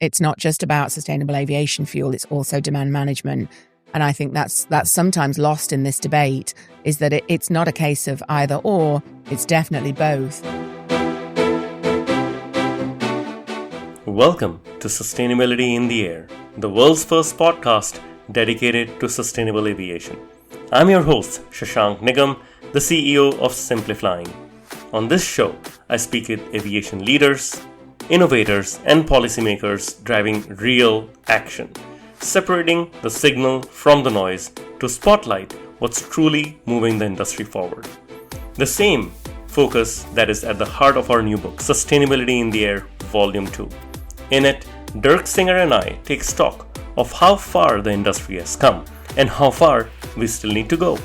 it's not just about sustainable aviation fuel, it's also demand management. And I think that's sometimes lost in this debate, is that it's not a case of either or, it's definitely both. Welcome to Sustainability in the Air, the world's first podcast dedicated to sustainable aviation. I'm your host, Shashank Nigam, the CEO of Simplifying. On this show, I speak with aviation leaders, innovators, and policymakers driving real action, separating the signal from the noise to spotlight what's truly moving the industry forward. The same focus that is at the heart of our new book, Sustainability in the Air, Volume 2. In it, Dirk Singer and I take stock of how far the industry has come and how far we still need to go.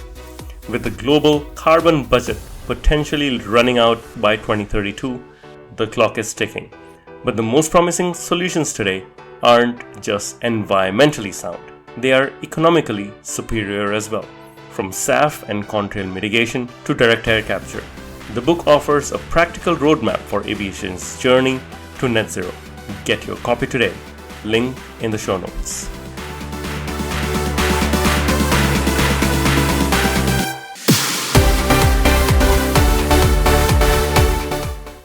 With the global carbon budget potentially running out by 2032, the clock is ticking. But the most promising solutions today aren't just environmentally sound, they are economically superior as well. From SAF and contrail mitigation to direct air capture, the book offers a practical roadmap for aviation's journey to net zero. Get your copy today. Link in the show notes.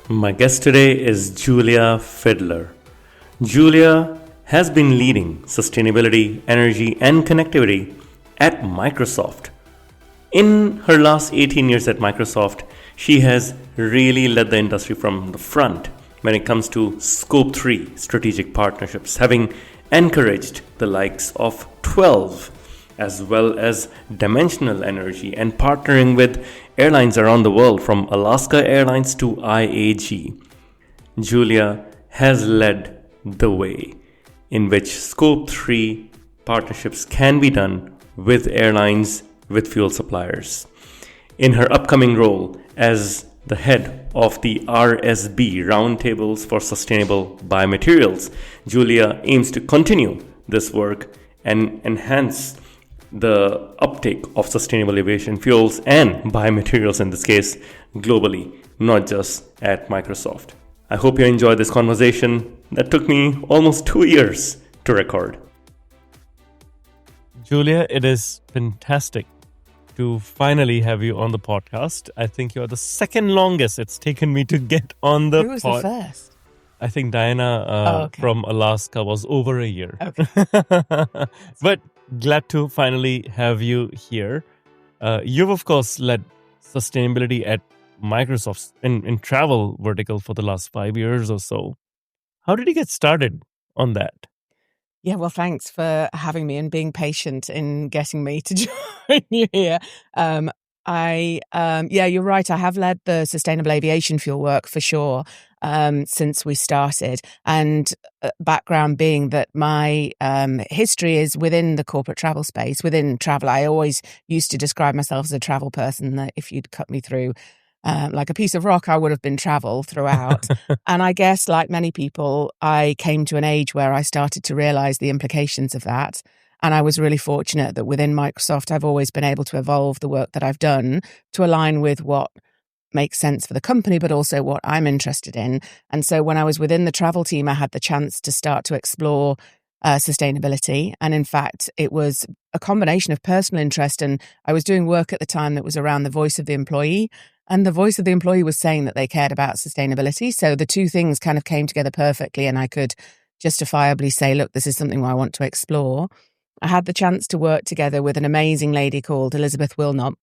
My guest today is Julia Fidler. Julia has been leading sustainability, energy, and connectivity at Microsoft. In her last 18 years at Microsoft, she has really led the industry from the front when it comes to Scope 3 strategic partnerships, having encouraged the likes of 12 as well as Dimensional Energy and partnering with airlines around the world from Alaska Airlines to IAG. Julia has led the way in which Scope 3 partnerships can be done with airlines, with fuel suppliers. In her upcoming role as the head of the RSB Roundtables for Sustainable Biomaterials, Julia aims to continue this work and enhance the uptake of sustainable aviation fuels and biomaterials in this case globally, not just at Microsoft. I hope you enjoyed this conversation that took me almost 2 years to record. Julia, it is fantastic to finally have you on the podcast. I think you're the second longest it's taken me to get on the Who was the first? I think Diana from Alaska was over a year. Okay. But glad to finally have you here. You've, of course, led sustainability at Microsoft in travel vertical for the last 5 years or so. How did you get started on that? Yeah, well, thanks for having me and being patient in getting me to join you here. You're right. I have led the sustainable aviation fuel work for sure since we started. And background being that my history is within the corporate travel space, within travel. I always used to describe myself as a travel person, that if you'd cut me through like a piece of rock, I would have been travel throughout. And I guess, like many people, I came to an age where I started to realize the implications of that. And I was really fortunate that within Microsoft, I've always been able to evolve the work that I've done to align with what makes sense for the company, but also what I'm interested in. And so when I was within the travel team, I had the chance to start to explore sustainability. And in fact, it was a combination of personal interest. And I was doing work at the time that was around the voice of the employee. And the voice of the employee was saying that they cared about sustainability. So the two things kind of came together perfectly. And I could justifiably say, look, this is something I want to explore. I had the chance to work together with an amazing lady called Elizabeth Wilmot.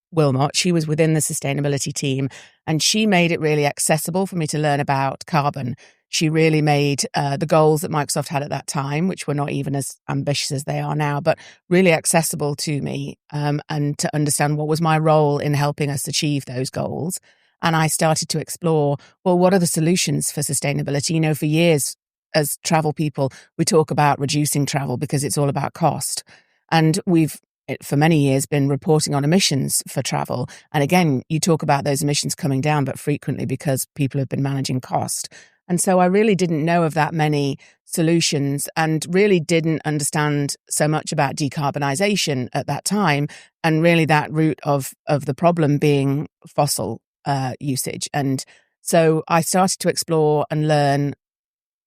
She was within the sustainability team, and she made it really accessible for me to learn about carbon. She really made the goals that Microsoft had at that time, which were not even as ambitious as they are now, but really accessible to me and to understand what was my role in helping us achieve those goals. And I started to explore, well, what are the solutions for sustainability? You know, for years, as travel people, we talk about reducing travel because it's all about cost. And we've, for many years, been reporting on emissions for travel. And again, you talk about those emissions coming down, but frequently because people have been managing cost. And so I really didn't know of that many solutions and really didn't understand so much about decarbonisation at that time. And really that root of the problem being fossil usage. And so I started to explore and learn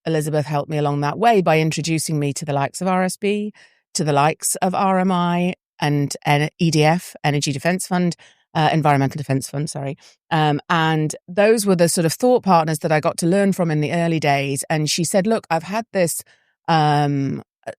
Elizabeth helped me along that way by introducing me to the likes of RSB, to the likes of RMI and EDF, Energy Defence Fund, Environmental Defence Fund, sorry. And those were the sort of thought partners that I got to learn from in the early days. And she said, look, I've had this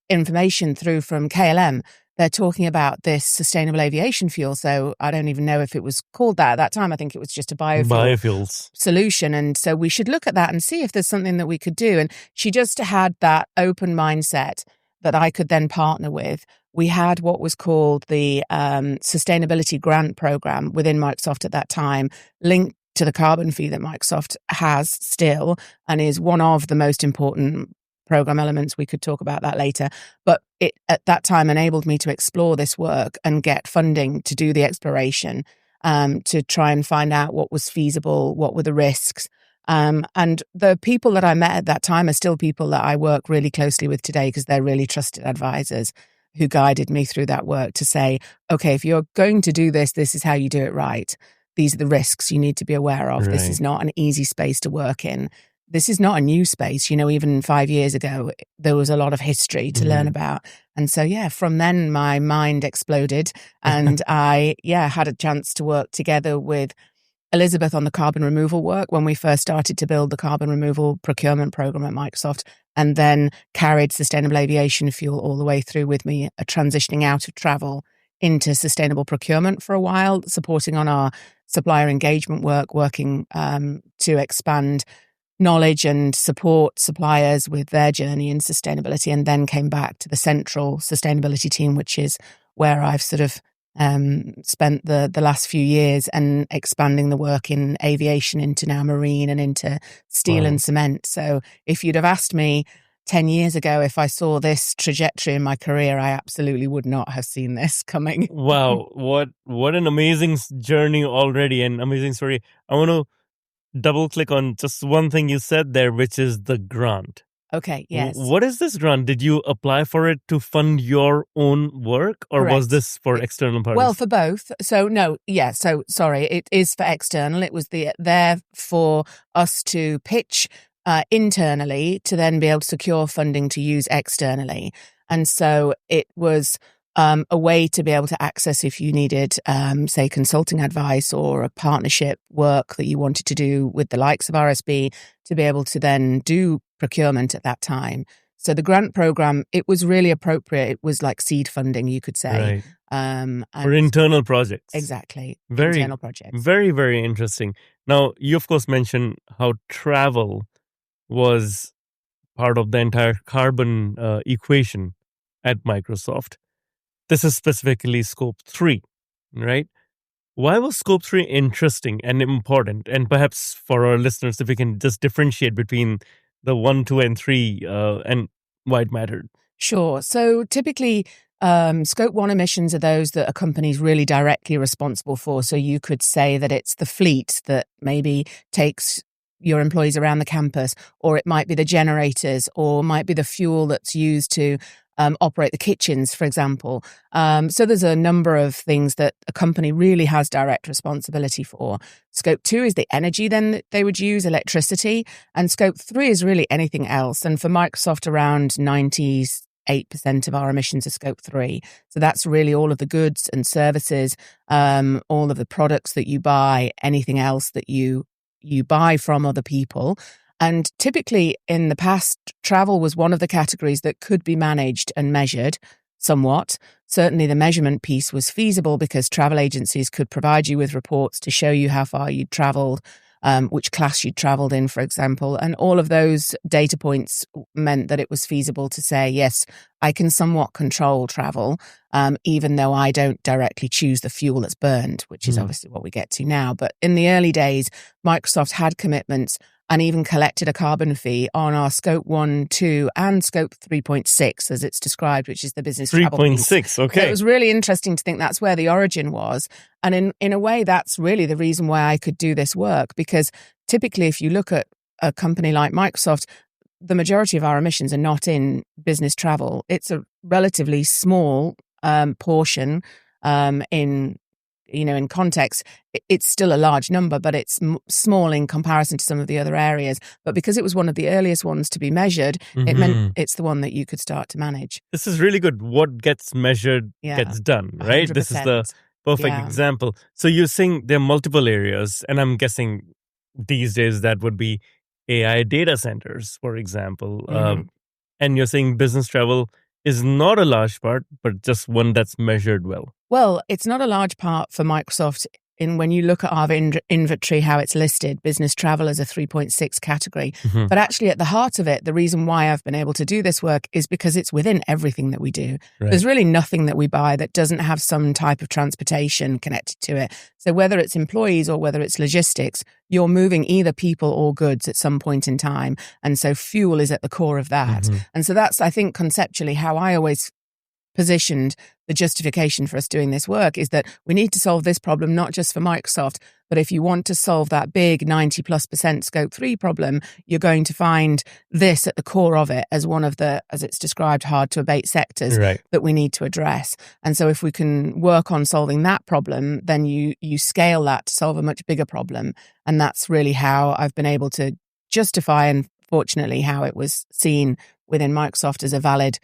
information through from KLM. They're talking about this sustainable aviation fuel. So I don't even know if it was called that at that time. I think it was just a biofuels solution. And so we should look at that and see if there's something that we could do. And she just had that open mindset that I could then partner with. We had what was called the Sustainability Grant Program within Microsoft at that time, linked to the carbon fee that Microsoft has still and is one of the most important program elements. We could talk about that later. But it at that time enabled me to explore this work and get funding to do the exploration, to try and find out what was feasible, what were the risks. And the people that I met at that time are still people that I work really closely with today because they're really trusted advisors who guided me through that work to say, okay, if you're going to do this, this is how you do it right. These are the risks you need to be aware of. Right. This is not an easy space to work in. This is not a new space. Even 5 years ago, there was a lot of history to learn about. And so, from then my mind exploded and I, had a chance to work together with Elizabeth on the carbon removal work when we first started to build the carbon removal procurement program at Microsoft, and then carried sustainable aviation fuel all the way through with me, transitioning out of travel into sustainable procurement for a while, supporting on our supplier engagement work, working to expand knowledge and support suppliers with their journey in sustainability, and then came back to the central sustainability team, which is where I've sort of spent the last few years and expanding the work in aviation into now marine and into steel and cement. So if you'd have asked me 10 years ago if I saw this trajectory in my career, I absolutely would not have seen this coming. Wow, what an amazing journey already, and amazing story. I want to double click on just one thing you said there, which is the grant. Okay, yes. What is this grant? Did you apply for it to fund your own work, or Correct. Was this for external parties? Well, for both. So no, so sorry, it is for external. It was there for us to pitch internally to then be able to secure funding to use externally. And so it was a way to be able to access if you needed, say, consulting advice or a partnership work that you wanted to do with the likes of RSB, to be able to then do procurement at that time. So the grant program, it was really appropriate. It was like seed funding, you could say. Right. For internal projects. Exactly. Internal projects. Very, very interesting. Now, you of course mentioned how travel was part of the entire carbon equation at Microsoft. This is specifically Scope 3, right? Why was Scope 3 interesting and important? And perhaps for our listeners, if we can just differentiate between the 1, 2, and 3 and why it mattered. Sure. So typically, Scope 1 emissions are those that a company's really directly responsible for. So you could say that it's the fleet that maybe takes your employees around the campus, or it might be the generators, or might be the fuel that's used to operate the kitchens, for example. So there's a number of things that a company really has direct responsibility for. Scope 2 is the energy then that they would use, electricity. And Scope 3 is really anything else. And for Microsoft, around 98% of our emissions are Scope 3. So that's really all of the goods and services, all of the products that you buy, anything else that you buy from other people. And typically in the past, travel was one of the categories that could be managed and measured somewhat. Certainly the measurement piece was feasible because travel agencies could provide you with reports to show you how far you'd travelled, which class you'd travelled in, for example. And all of those data points meant that it was feasible to say, yes, I can somewhat control travel, even though I don't directly choose the fuel that's burned, which is obviously what we get to now. But in the early days, Microsoft had commitments and even collected a carbon fee on our Scope 1, 2, and Scope 3.6, as it's described, which is the business travel piece. 3.6, okay. So it was really interesting to think that's where the origin was. And in a way, that's really the reason why I could do this work, because typically if you look at a company like Microsoft, the majority of our emissions are not in business travel. It's a relatively small portion in in context, it's still a large number, but it's small in comparison to some of the other areas. But because it was one of the earliest ones to be measured, it meant it's the one that you could start to manage. This is really good. What gets measured gets done, right? 100%. This is the perfect example. So you're saying there are multiple areas, and I'm guessing these days that would be AI data centers, for example. And you're saying business travel is not a large part, but just one that's measured well. Well, it's not a large part for Microsoft. When you look at our inventory, how it's listed, business travel is a 3.6 category. But actually at the heart of it, the reason why I've been able to do this work is because it's within everything that we do. Right. There's really nothing that we buy that doesn't have some type of transportation connected to it. So whether it's employees or whether it's logistics, you're moving either people or goods at some point in time. And so fuel is at the core of that. And so that's, I think, conceptually how I always positioned the justification for us doing this work is that we need to solve this problem, not just for Microsoft, but if you want to solve that big 90+% scope 3 problem, you're going to find this at the core of it as one of the, as it's described, hard-to-abate sectors that we need to address. And so if we can work on solving that problem, then you scale that to solve a much bigger problem. And that's really how I've been able to justify, and fortunately how it was seen within Microsoft as a valid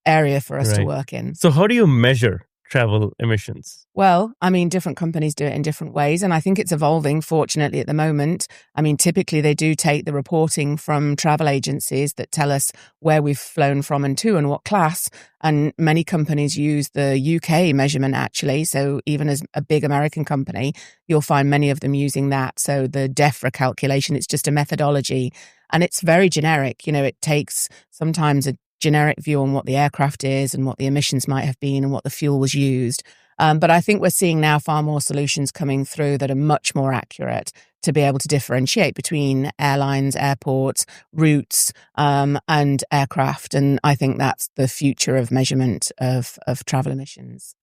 area for us to work in. So how do you measure travel emissions? Well, I mean, different companies do it in different ways, and I think it's evolving, fortunately, at the moment. I mean, typically they do take the reporting from travel agencies that tell us where we've flown from and to and what class, and many companies use the UK measurement, actually. So even as a big American company, you'll find many of them using that. So the DEFRA calculation, it's just a methodology, and it's very generic. It takes sometimes a generic view on what the aircraft is and what the emissions might have been and what the fuel was used. But I think we're seeing now far more solutions coming through that are much more accurate to be able to differentiate between airlines, airports, routes, and aircraft. And I think that's the future of measurement of travel emissions.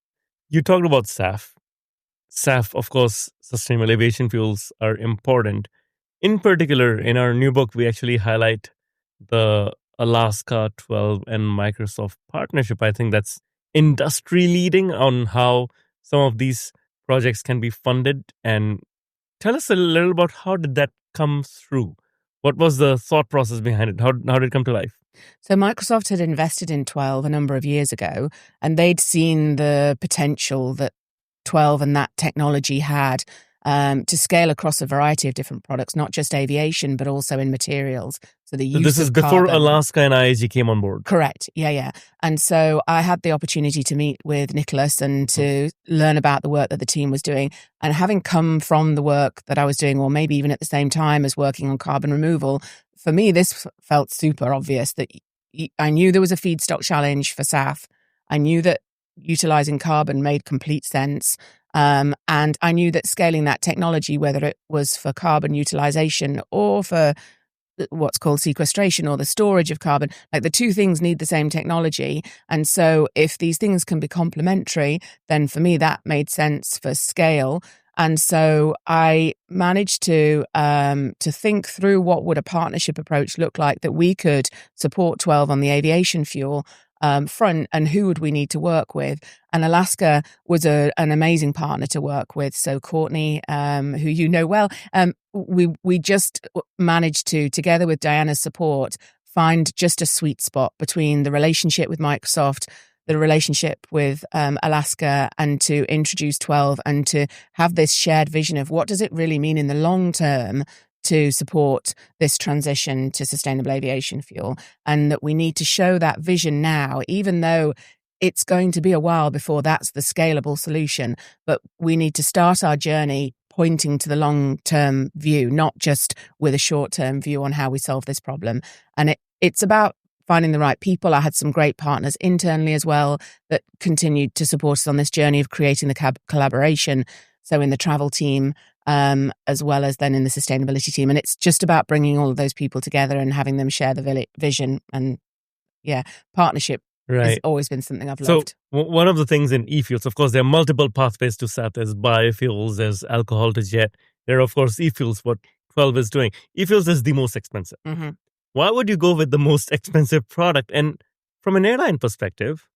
You talked about SAF. SAF, of course, sustainable aviation fuels are important. In particular, in our new book, we actually highlight the Alaska 12 and Microsoft partnership. I think that's industry leading on how some of these projects can be funded. And tell us a little about how did that come through? What was the thought process behind it? How did it come to life? So Microsoft had invested in 12 a number of years ago, and they'd seen the potential that 12 and that technology had to scale across a variety of different products, not just aviation, but also in materials. So this is before carbon. Alaska and IAG came on board. Correct. Yeah. And so I had the opportunity to meet with Nicholas and to learn about the work that the team was doing. And having come from the work that I was doing, or maybe even at the same time as working on carbon removal, for me, this felt super obvious that I knew there was a feedstock challenge for SAF. I knew that utilizing carbon made complete sense. And I knew that scaling that technology, whether it was for carbon utilization or for what's called sequestration or the storage of carbon, like the two things need the same technology. And so if these things can be complementary, then for me, that made sense for scale. And so I managed to think through what would a partnership approach look like that we could support 12 on the aviation fuel front, and who would we need to work with. And Alaska was an amazing partner to work with. So Courtney, who you know well, we just managed to, together with Diana's support, find just a sweet spot between the relationship with Microsoft, the relationship with Alaska, and to introduce 12 and to have this shared vision of what does it really mean in the long term to support this transition to sustainable aviation fuel, and that we need to show that vision now, even though it's going to be a while before that's the scalable solution. But we need to start our journey pointing to the long-term view, not just with a short-term view on how we solve this problem. And it's about finding the right people. I had some great partners internally as well that continued to support us on this journey of creating the collaboration. So in the travel team, as well as then in the sustainability team. And it's just about bringing all of those people together and having them share the vision. And partnership has always been something I've loved. So one of the things in e-fuels, of course, there are multiple pathways to SAF. There's biofuels, there's alcohol to jet. There are, of course, e-fuels, what 12 is doing. E-fuels is the most expensive. Mm-hmm. Why would you go with the most expensive product? And from an airline perspective,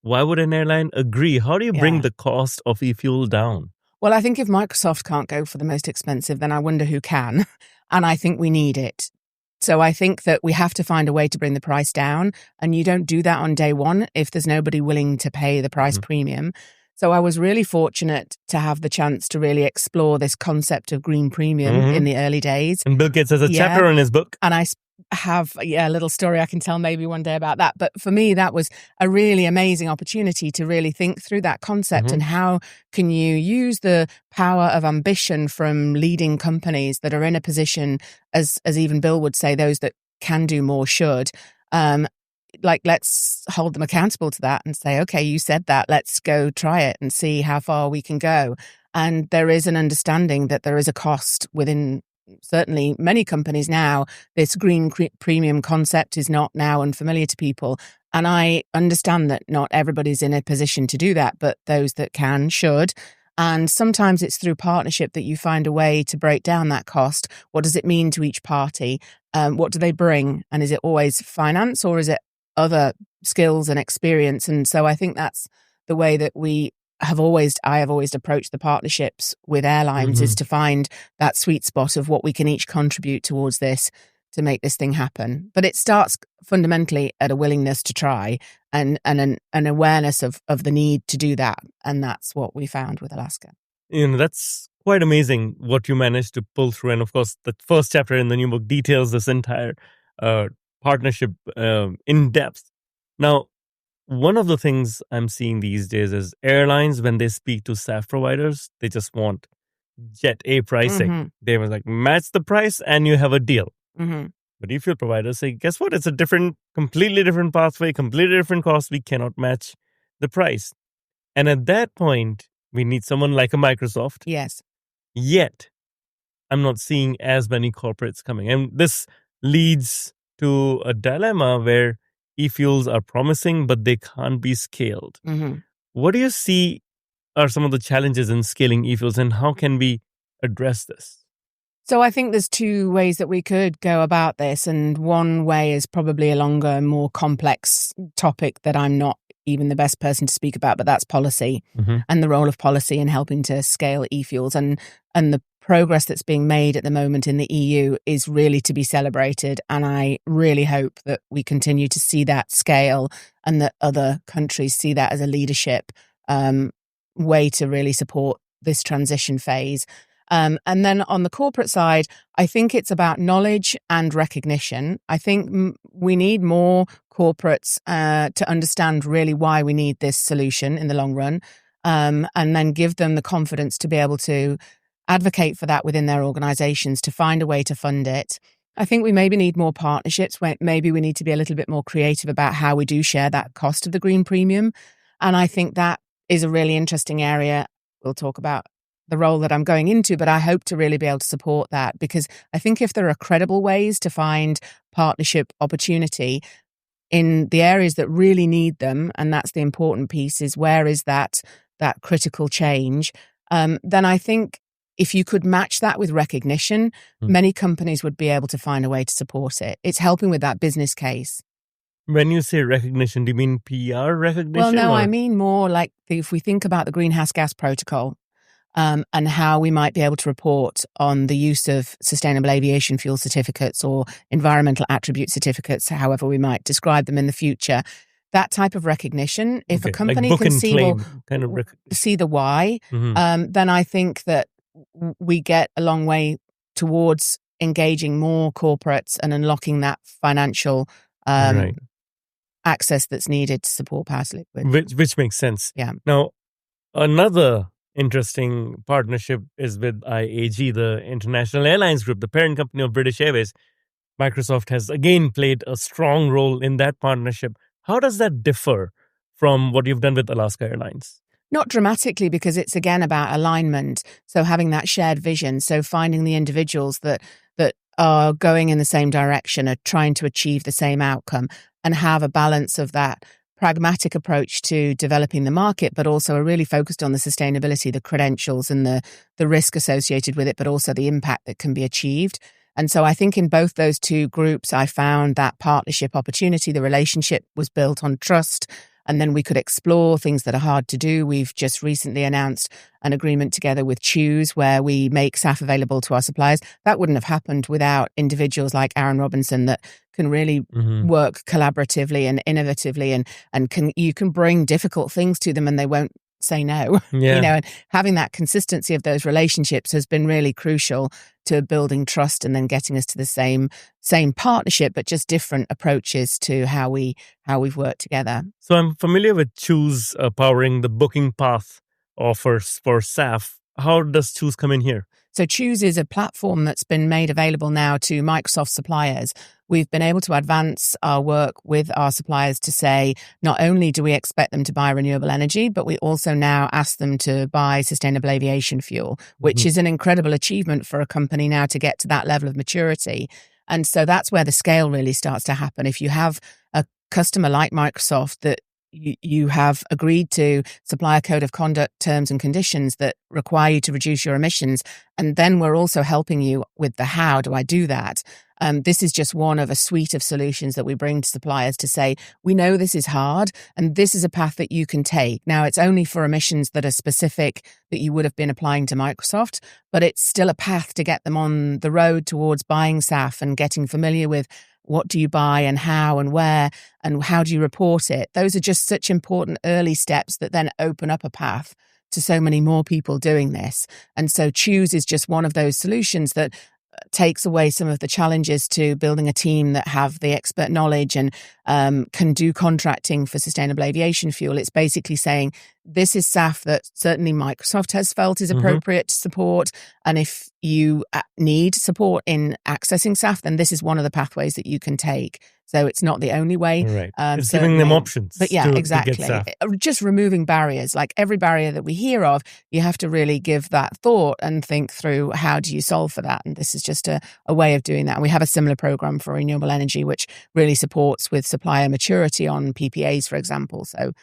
why would an airline agree? How do you bring Yeah. the cost of e-fuel down? Well, I think if Microsoft can't go for the most expensive, then I wonder who can. And I think we need it. So I think that we have to find a way to bring the price down. And you don't do that on day one if there's nobody willing to pay the price premium. So I was really fortunate to have the chance to really explore this concept of green premium in the early days. And Bill Gates has a chapter in his book. And I have a little story I can tell maybe one day about that. But for me, that was a really amazing opportunity to really think through that concept and how can you use the power of ambition from leading companies that are in a position, as even Bill would say, those that can do more should. Let's hold them accountable to that and say, okay, you said that, let's go try it and see how far we can go. And there is an understanding that there is a cost within certainly many companies now. This green premium concept is not now unfamiliar to people. And I understand that not everybody's in a position to do that, but those that can should. And sometimes it's through partnership that you find a way to break down that cost. What does it mean to each party? What do they bring? And is it always finance or is it other skills and experience? And so I think that's the way that I have always approached the partnerships with airlines is to find that sweet spot of what we can each contribute towards this to make this thing happen. But it starts fundamentally at a willingness to try and an awareness of the need to do that. And that's what we found with Alaska. That's quite amazing what you managed to pull through. And of course, the first chapter in the new book details this entire partnership in depth. Now, one of the things I'm seeing these days is airlines, when they speak to SAF providers, they just want Jet A pricing. They was like, match the price and you have a deal. But e-fuel providers say, guess what? It's a completely different pathway, completely different cost. We cannot match the price. And at that point, we need someone like a Microsoft. Yes. Yet, I'm not seeing as many corporates coming. And this leads to a dilemma where e-fuels are promising, but they can't be scaled. What do you see are some of the challenges in scaling e-fuels, and how can we address this? So I think there's two ways that we could go about this. And one way is probably a longer, more complex topic that I'm not even the best person to speak about, but that's policy and the role of policy in helping to scale e-fuels. And the progress that's being made at the moment in the EU is really to be celebrated. And I really hope that we continue to see that scale and that other countries see that as a leadership way to really support this transition phase. And then on the corporate side, I think it's about knowledge and recognition. I think we need more corporates to understand really why we need this solution in the long run, and then give them the confidence to be able to advocate for that within their organizations, to find a way to fund it. I think we maybe need more partnerships. Maybe we need to be a little bit more creative about how we do share that cost of the green premium. And I think that is a really interesting area. We'll talk about the role that I'm going into, but I hope to really be able to support that, because I think if there are credible ways to find partnership opportunity in the areas that really need them, and that's the important piece, is where is that critical change, then I think if you could match that with recognition, many companies would be able to find a way to support it. It's helping with that business case. When you say recognition, do you mean PR recognition? Well, no, I mean more like if we think about the greenhouse gas protocol, and how we might be able to report on the use of sustainable aviation fuel certificates or environmental attribute certificates, however we might describe them in the future. That type of recognition, if a company like can see see the why, then I think that we get a long way towards engaging more corporates and unlocking that financial access that's needed to support power to liquid. Which makes sense. Yeah. Now, another interesting partnership is with IAG, the International Airlines Group, the parent company of British Airways. Microsoft has again played a strong role in that partnership. How does that differ from what you've done with Alaska Airlines? Not dramatically, because it's again about alignment. So having that shared vision, so finding the individuals that are going in the same direction, are trying to achieve the same outcome, and have a balance of that pragmatic approach to developing the market, but also are really focused on the sustainability, the credentials and the risk associated with it, but also the impact that can be achieved. And so I think in both those two groups, I found that partnership opportunity. The relationship was built on trust, and then we could explore things that are hard to do. We've just recently announced an agreement together with Chooose where we make SAF available to our suppliers. That wouldn't have happened without individuals like Aaron Robinson that can really work collaboratively and innovatively, and you can bring difficult things to them and they won't say no. And having that consistency of those relationships has been really crucial to building trust and then getting us to the same partnership, but just different approaches to how we've worked together. So I'm familiar with Chooose powering the booking path offers for SAF. How does Chooose come in here? So Chooose is a platform that's been made available now to Microsoft suppliers. We've been able to advance our work with our suppliers to say, not only do we expect them to buy renewable energy, but we also now ask them to buy sustainable aviation fuel, which is an incredible achievement for a company now to get to that level of maturity. And so that's where the scale really starts to happen. If you have a customer like Microsoft that you have agreed to supplier code of conduct terms and conditions that require you to reduce your emissions, and then we're also helping you with the how do I do that. This is just one of a suite of solutions that we bring to suppliers to say, we know this is hard and this is a path that you can take. Now, it's only for emissions that are specific that you would have been applying to Microsoft, but it's still a path to get them on the road towards buying SAF and getting familiar with what do you buy and how and where and how do you report it. Those are just such important early steps that then open up a path to so many more people doing this. And so Chooose is just one of those solutions that takes away some of the challenges to building a team that have the expert knowledge and can do contracting for sustainable aviation fuel. It's basically saying this is SAF that certainly Microsoft has felt is appropriate to support. And if you need support in accessing SAF, then this is one of the pathways that you can take. So it's not the only way. Right. It's giving them options. But yeah, exactly. To get SAF. Just removing barriers. Like every barrier that we hear of, you have to really give that thought and think through how do you solve for that. And this is just a way of doing that. And we have a similar program for renewable energy, which really supports with supplier maturity on PPAs, for example. So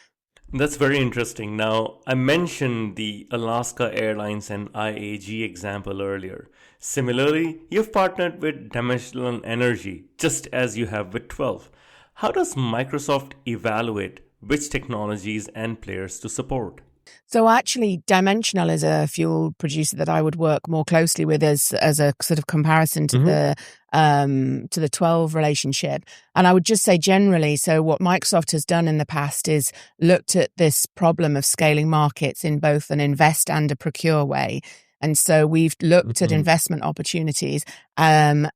that's very interesting. Now, I mentioned the Alaska Airlines and IAG example earlier. Similarly, you've partnered with Dimensional Energy, just as you have with 12. How does Microsoft evaluate which technologies and players to support? So actually, Dimensional is a fuel producer that I would work more closely with as a sort of comparison to the 12 relationship. And I would just say generally, so what Microsoft has done in the past is looked at this problem of scaling markets in both an invest and a procure way. And so we've looked at investment opportunities and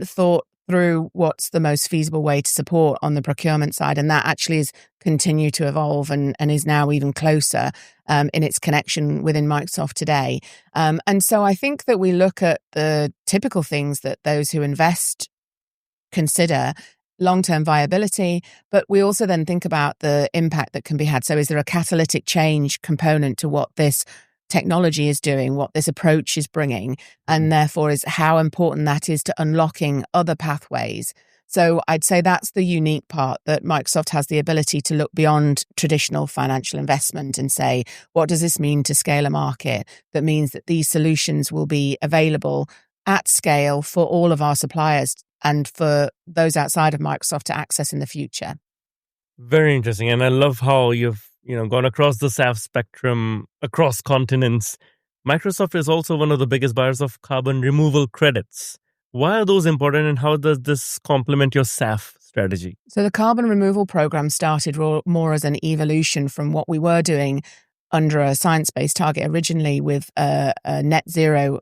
thought through what's the most feasible way to support on the procurement side. And that actually has continued to evolve and is now even closer in its connection within Microsoft today. And so I think that we look at the typical things that those who invest consider: long-term viability, but we also then think about the impact that can be had. So is there a catalytic change component to what this technology is doing, what this approach is bringing, and therefore is how important that is to unlocking other pathways. So I'd say that's the unique part, that Microsoft has the ability to look beyond traditional financial investment and say, what does this mean to scale a market? That means that these solutions will be available at scale for all of our suppliers and for those outside of Microsoft to access in the future. Very interesting. And I love how you've gone across the SAF spectrum, across continents. Microsoft is also one of the biggest buyers of carbon removal credits. Why are those important and how does this complement your SAF strategy? So the carbon removal program started more as an evolution from what we were doing under a science-based target originally with a net zero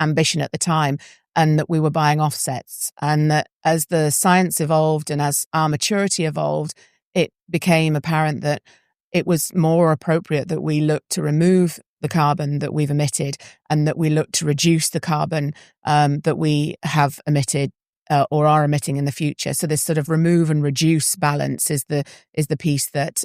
ambition at the time, and that we were buying offsets. And that as the science evolved and as our maturity evolved, it became apparent that it was more appropriate that we look to remove the carbon that we've emitted and that we look to reduce the carbon that we have emitted or are emitting in the future. So this sort of remove and reduce balance is the piece that,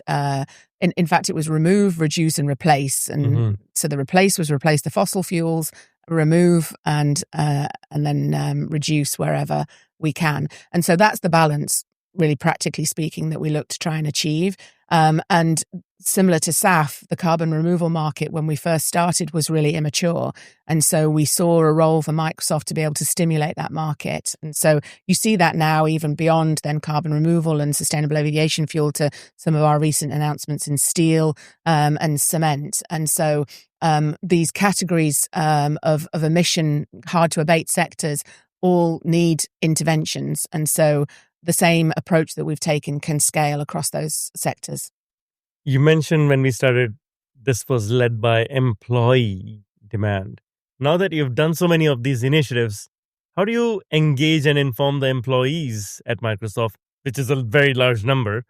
in fact, it was remove, reduce, and replace. And so the replace the fossil fuels, remove and then reduce wherever we can. And so that's the balance, really practically speaking, that we look to try and achieve. And similar to SAF, the carbon removal market, when we first started, was really immature. And so we saw a role for Microsoft to be able to stimulate that market. And so you see that now even beyond then carbon removal and sustainable aviation fuel to some of our recent announcements in steel and cement. And so these categories of emission, hard-to-abate sectors all need interventions. And so the same approach that we've taken can scale across those sectors. You mentioned when we started, this was led by employee demand. Now that you've done so many of these initiatives, how do you engage and inform the employees at Microsoft, which is a very large number,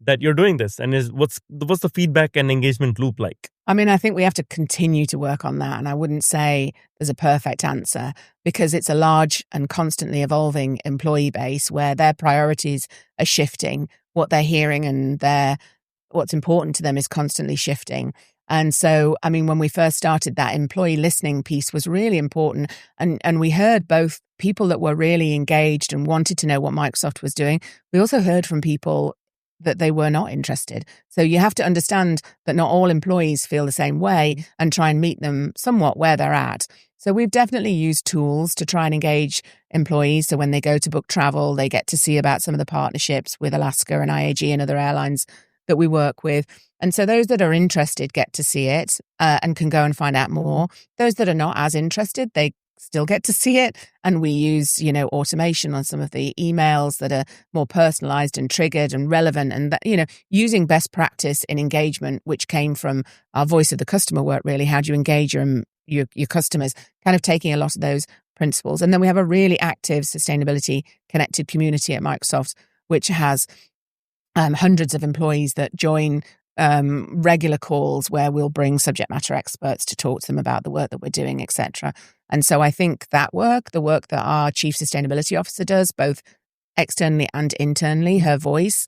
that you're doing this? And what's the feedback and engagement loop like? I mean, I think we have to continue to work on that. And I wouldn't say there's a perfect answer, because it's a large and constantly evolving employee base where their priorities are shifting. What they're hearing and what's important to them is constantly shifting. And so, I mean, when we first started, that employee listening piece was really important. And we heard both people that were really engaged and wanted to know what Microsoft was doing. We also heard from people that they were not interested. So you have to understand that not all employees feel the same way and try and meet them somewhat where they're at. So we've definitely used tools to try and engage employees. So when they go to book travel, they get to see about some of the partnerships with Alaska and IAG and other airlines that we work with. And so those that are interested get to see it and can go and find out more. Those that are not as interested, they still get to see it. And we use, automation on some of the emails that are more personalized and triggered and relevant, and that, using best practice in engagement, which came from our voice of the customer work, really. How do you engage your customers? Kind of taking a lot of those principles. And then we have a really active sustainability connected community at Microsoft, which has hundreds of employees that join regular calls where we'll bring subject matter experts to talk to them about the work that we're doing, etc. And so I think that the work that our Chief Sustainability Officer does, both externally and internally, her voice,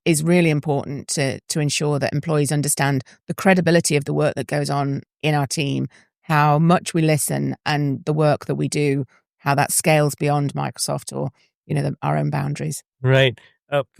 is really important to ensure that employees understand the credibility of the work that goes on in our team, how much we listen, and the work that we do, how that scales beyond Microsoft or, our own boundaries. Right.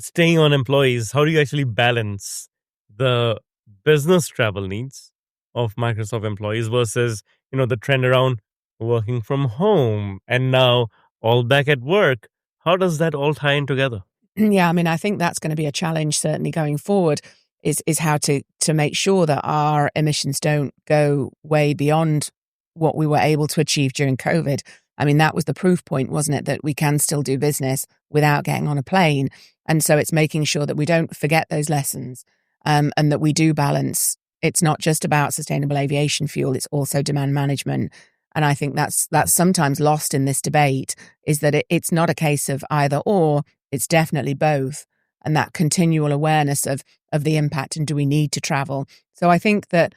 Staying on employees, how do you actually balance the business travel needs of Microsoft employees versus, the trend around working from home and now all back at work? How does that all tie in together? Yeah, I mean, I think that's going to be a challenge certainly going forward, is how to make sure that our emissions don't go way beyond what we were able to achieve during COVID. I mean, that was the proof point, wasn't it, that we can still do business without getting on a plane. And so it's making sure that we don't forget those lessons and that we do balance. It's not just about sustainable aviation fuel, it's also demand management. And I think that's sometimes lost in this debate, is that it's not a case of either or, it's definitely both. And that continual awareness of the impact and do we need to travel. So I think that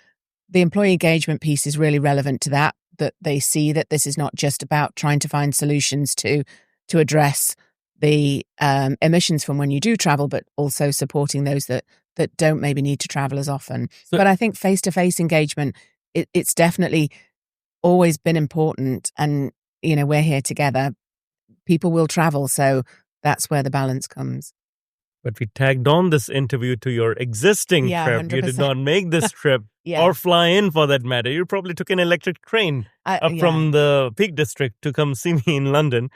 the employee engagement piece is really relevant to that they see that this is not just about trying to find solutions to address the emissions from when you do travel, but also supporting those that don't maybe need to travel as often. But I think face-to-face engagement, it's definitely always been important. And, we're here together. People will travel. So that's where the balance comes. But we tagged on this interview to your existing trip. 100%. You did not make this trip or fly in for that matter. You probably took an electric train from the Peak District to come see me in London.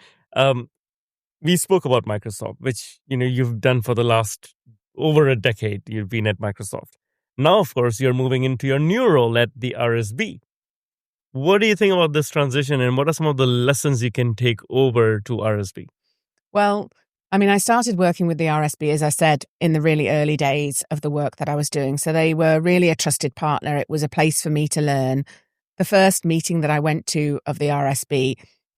We spoke about Microsoft, which, you've done for the last over a decade. You've been at Microsoft. Now, of course, you're moving into your new role at the RSB. What do you think about this transition, and what are some of the lessons you can take over to RSB? Well, I mean, I started working with the RSB, as I said, in the really early days of the work that I was doing. So they were really a trusted partner. It was a place for me to learn. The first meeting that I went to of the RSB,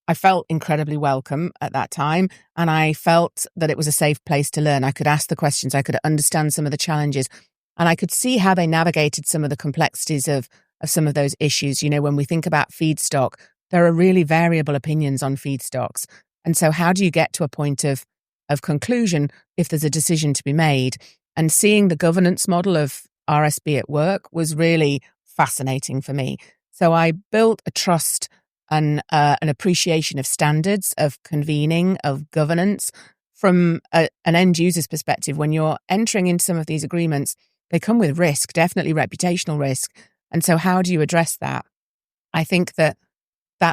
I felt incredibly welcome at that time. And I felt that it was a safe place to learn. I could ask the questions. I could understand some of the challenges. And I could see how they navigated some of the complexities of some of those issues. When we think about feedstock, there are really variable opinions on feedstocks. And so how do you get to a point of conclusion if there's a decision to be made? And seeing the governance model of RSB at work was really fascinating for me. So I built a trust and an appreciation of standards, of convening, of governance from an end user's perspective, when you're entering into some of these agreements, they come with risk, definitely reputational risk. And so how do you address that? I think that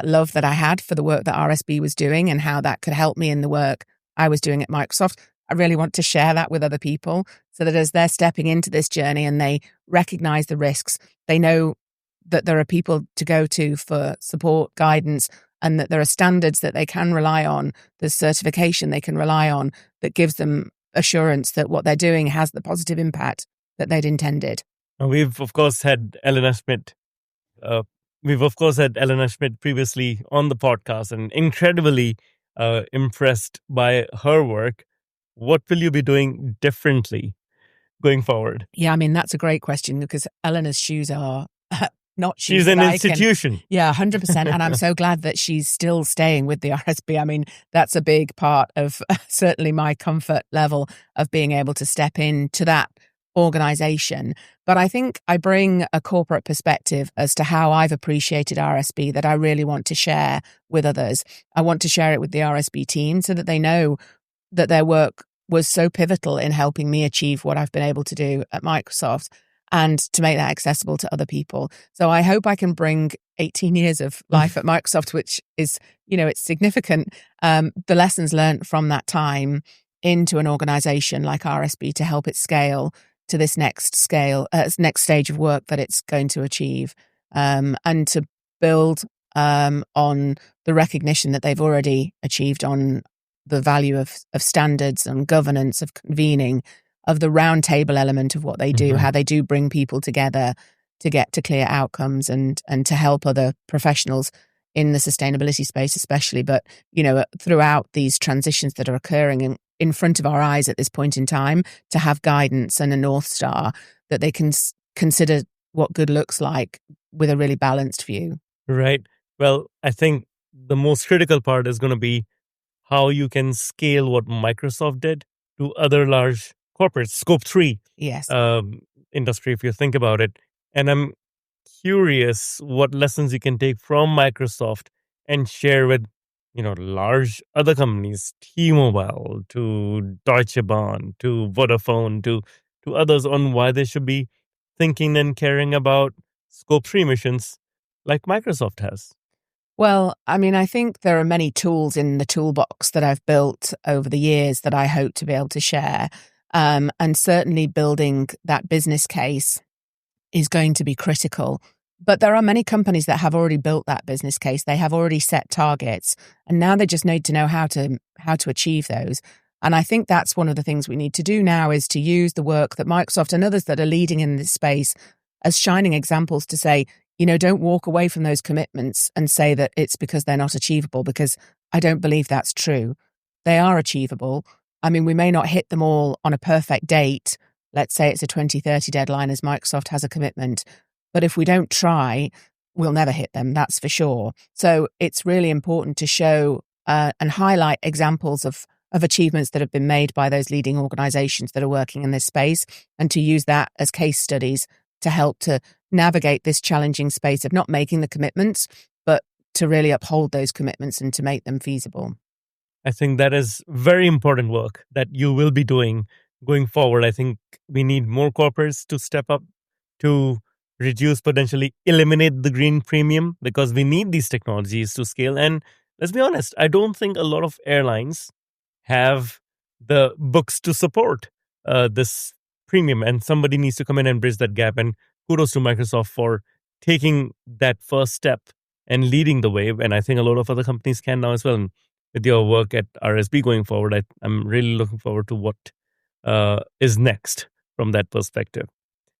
love that I had for the work that RSB was doing and how that could help me in the work I was doing at Microsoft, I really want to share that with other people so that as they're stepping into this journey and they recognize the risks, they know that there are people to go to for support, guidance, and that there are standards that they can rely on. There's certification they can rely on that gives them assurance that what they're doing has the positive impact that they'd intended. We've, of course, had Eleanor Schmidt. Previously on the podcast and incredibly impressed by her work. What will you be doing differently going forward? Yeah, I mean, that's a great question because Eleanor's shoes are not shoes. She's an institution. Yeah, 100%. And I'm so glad that she's still staying with the RSB. I mean, that's a big part of certainly my comfort level of being able to step into that organization. But I think I bring a corporate perspective as to how I've appreciated RSB that I really want to share with others. I want to share it with the RSB team so that they know that their work was so pivotal in helping me achieve what I've been able to do at Microsoft and to make that accessible to other people. So I hope I can bring 18 years of life at Microsoft, which is, it's significant, the lessons learned from that time into an organization like RSB to help it scale to this next stage of work that it's going to achieve, and to build on the recognition that they've already achieved on the value of standards and governance, of convening, of the round table element of what they do, how they do bring people together to get to clear outcomes and to help other professionals in the sustainability space especially, but, throughout these transitions that are occurring in front of our eyes at this point in time, to have guidance and a North Star that they can consider what good looks like with a really balanced view. Right. Well, I think the most critical part is going to be how you can scale what Microsoft did to other large corporates, scope 3 yes. Industry, if you think about it. And I'm curious what lessons you can take from Microsoft and share with, large other companies, T-Mobile, to Deutsche Bahn, to Vodafone, to others on why they should be thinking and caring about scope 3 emissions like Microsoft has. Well, I mean, I think there are many tools in the toolbox that I've built over the years that I hope to be able to share. And certainly building that business case is going to be critical. But there are many companies that have already built that business case. They have already set targets, and now they just need to know how to achieve those. And I think that's one of the things we need to do now is to use the work that Microsoft and others that are leading in this space as shining examples to say, don't walk away from those commitments and say that it's because they're not achievable, because I don't believe that's true. They are achievable. I mean, we may not hit them all on a perfect date. Let's say it's a 2030 deadline as Microsoft has a commitment. But if we don't try, we'll never hit them, that's for sure. So it's really important to show and highlight examples of achievements that have been made by those leading organizations that are working in this space, and to use that as case studies to help to navigate this challenging space of not making the commitments, but to really uphold those commitments and to make them feasible. I think that is very important work that you will be doing going forward. I think we need more corporates to step up to reduce, potentially eliminate the green premium, because we need these technologies to scale. And let's be honest, I don't think a lot of airlines have the books to support this premium, and somebody needs to come in and bridge that gap. And kudos to Microsoft for taking that first step and leading the way. And I think a lot of other companies can now as well. And with your work at RSB going forward, I'm really looking forward to what is next from that perspective.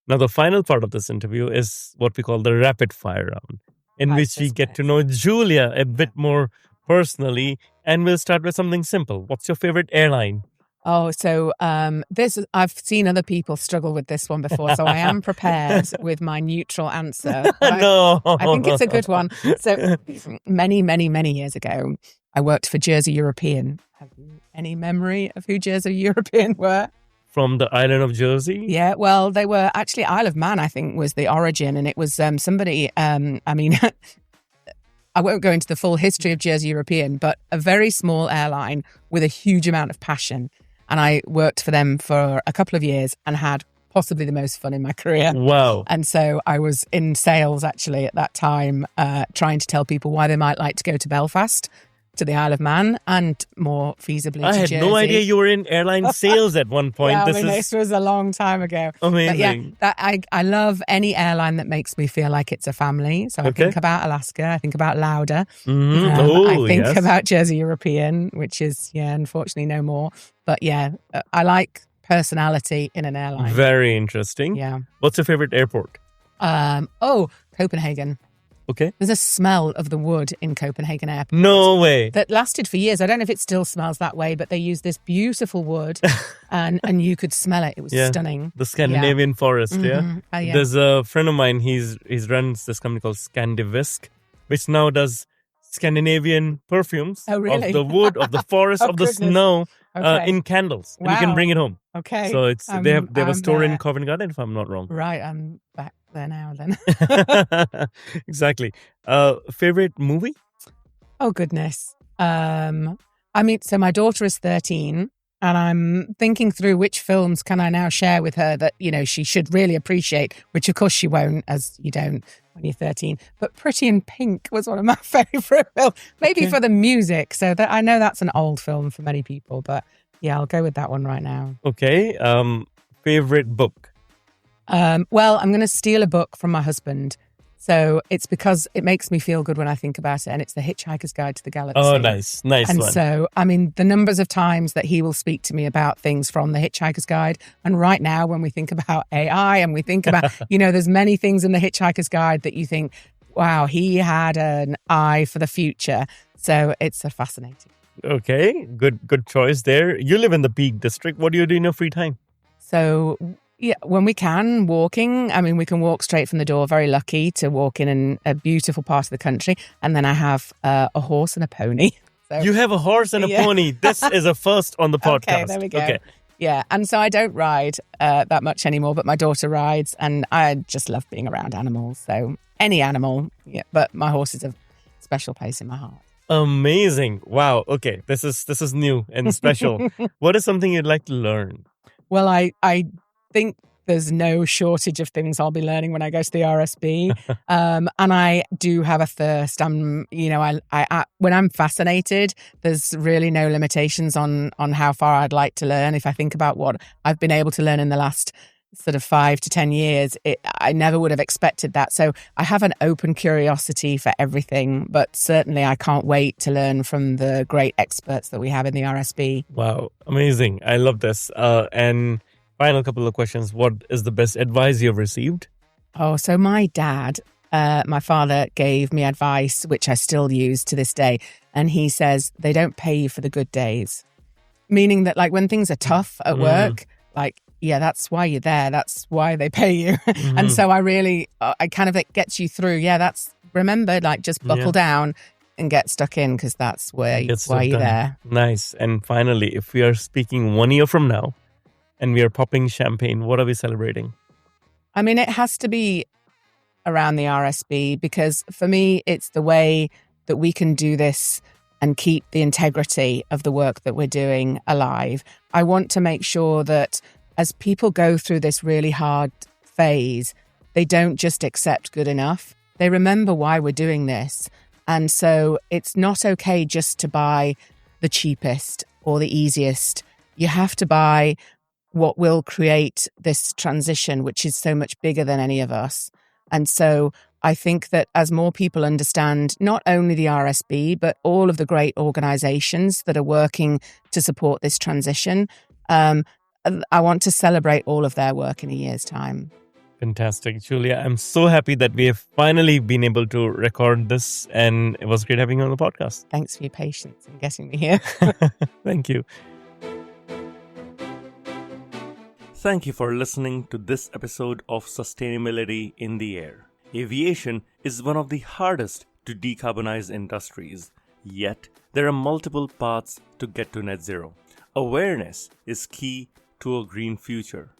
Now, the final part of this interview is what we call the rapid fire round, in which we get to know Julia a bit more personally. And we'll start with something simple. What's your favorite airline? Oh, so I've seen other people struggle with this one before, so I am prepared with my neutral answer. No. I think it's a good one. So many, many, many years ago, I worked for Jersey European. Have you any memory of who Jersey European were? From the island of Jersey? Yeah, well, they were actually Isle of Man, I think, was the origin. And it was somebody, I I won't go into the full history of Jersey European, but a very small airline with a huge amount of passion. And I worked for them for a couple of years and had possibly the most fun in my career. Wow. And so I was in sales actually at that time, trying to tell people why they might like to go to Belfast, to the Isle of Man, and more feasibly to Jersey. I had no idea you were in airline sales at one point. Yeah, this was a long time ago. Amazing. But yeah, I love any airline that makes me feel like it's a family. So I think about Alaska, I think about Lauda, I think about Jersey European, which is, unfortunately no more. But yeah, I like personality in an airline. Very interesting. Yeah. What's your favorite airport? Copenhagen. Okay. There's a smell of the wood in Copenhagen Airport. No way. That lasted for years. I don't know if it still smells that way, but they used this beautiful wood and you could smell it. It was stunning. The Scandinavian forest, yeah? There's a friend of mine, he's runs this company called Scandivisk, which now does Scandinavian perfumes of the wood, of the forest, of the snow in candles. Wow. And you can bring it home. Okay. So it's they have a store in Covent Garden, if I'm not wrong. Right, I'm back there now then. Exactly. Favorite movie? Oh, goodness. So my daughter is 13 and I'm thinking through which films can I now share with her that, she should really appreciate, which of course she won't, as you don't when you're 13. But Pretty in Pink was one of my favorite films, maybe for the music. So that I know that's an old film for many people, but yeah, I'll go with that one right now. Okay. Favorite book? Well, I'm going to steal a book from my husband. So it's because it makes me feel good when I think about it. And it's The Hitchhiker's Guide to the Galaxy. Oh, nice. Nice and one. And so, the numbers of times that he will speak to me about things from The Hitchhiker's Guide. And right now, when we think about AI and we think about, there's many things in The Hitchhiker's Guide that you think, wow, he had an eye for the future. So it's a fascinating. Okay. Good choice there. You live in the Peak District. What do you do in your free time? So... yeah, when we can, walking. We can walk straight from the door. Very lucky to walk in a beautiful part of the country. And then I have a horse and a pony. So, you have a horse and a pony. This is a first on the podcast. Okay, there we go. Okay. Yeah, and so I don't ride that much anymore, but my daughter rides, and I just love being around animals. So any animal, but my horse is a special place in my heart. Amazing. Wow. Okay, this is new and special. What is something you'd like to learn? Well, I think there's no shortage of things I'll be learning when I go to the RSB. And I do have a thirst. When I'm fascinated, there's really no limitations on how far I'd like to learn. If I think about what I've been able to learn in the last sort of 5 to 10 years, I never would have expected that. So I have an open curiosity for everything, but certainly I can't wait to learn from the great experts that we have in the RSB. Wow. Amazing. I love this. And final couple of questions. What is the best advice you've received? Oh, so my dad, my father gave me advice, which I still use to this day. And he says, they don't pay you for the good days. Meaning that when things are tough at work, that's why you're there. That's why they pay you. And so it gets you through. Remember, just buckle down and get stuck in, because that's why you're there. Nice. And finally, if we are speaking 1 year from now, and we are popping champagne, what are we celebrating? It has to be around the RSB, because for me, it's the way that we can do this and keep the integrity of the work that we're doing alive. I want to make sure that as people go through this really hard phase, they don't just accept good enough. They remember why we're doing this. And so it's not okay just to buy the cheapest or the easiest. You have to buy what will create this transition, which is so much bigger than any of us. And so I think that as more people understand not only the RSB, but all of the great organizations that are working to support this transition, I want to celebrate all of their work in a year's time. Fantastic. Julia, I'm so happy that we have finally been able to record this, and it was great having you on the podcast. Thanks for your patience in getting me here. Thank you. Thank you for listening to this episode of Sustainability in the Air. Aviation is one of the hardest to decarbonize industries, yet there are multiple paths to get to net zero. Awareness is key to a green future.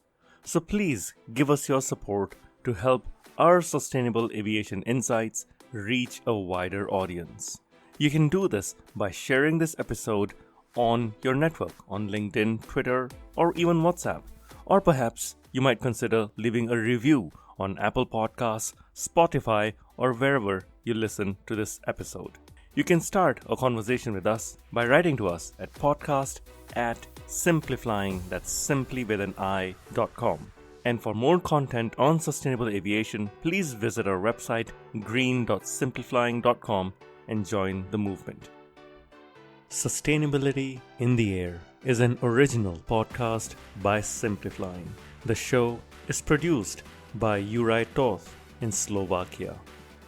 So please give us your support to help our Sustainable Aviation Insights reach a wider audience. You can do this by sharing this episode on your network, on LinkedIn, Twitter, or even WhatsApp. Or perhaps you might consider leaving a review on Apple Podcasts, Spotify, or wherever you listen to this episode. You can start a conversation with us by writing to us at podcast@simplifying, that's simply with an I.com. And for more content on sustainable aviation, please visit our website green.simplifying.com and join the movement. Sustainability in the Air is an original podcast by Simplifying. The show is produced by Juraj Toth in Slovakia.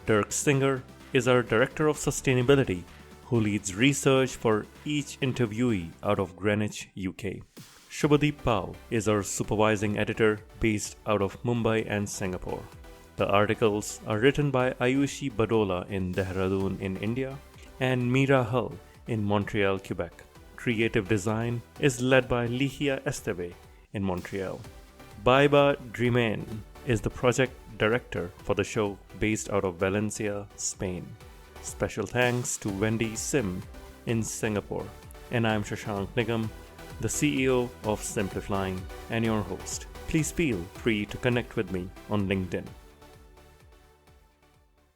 Dirk Singer is our Director of Sustainability, who leads research for each interviewee out of Greenwich, UK. Shubhadeep Pal is our Supervising Editor based out of Mumbai and Singapore. The articles are written by Ayushi Badola in Dehradun in India and Meera Hull in Montreal, Quebec. Creative design is led by Lihia Esteve in Montreal. Baiba Drimen is the project director for the show based out of Valencia, Spain. Special thanks to Wendy Sim in Singapore. And I'm Shashank Nigam, the CEO of Simplifying and your host. Please feel free to connect with me on LinkedIn.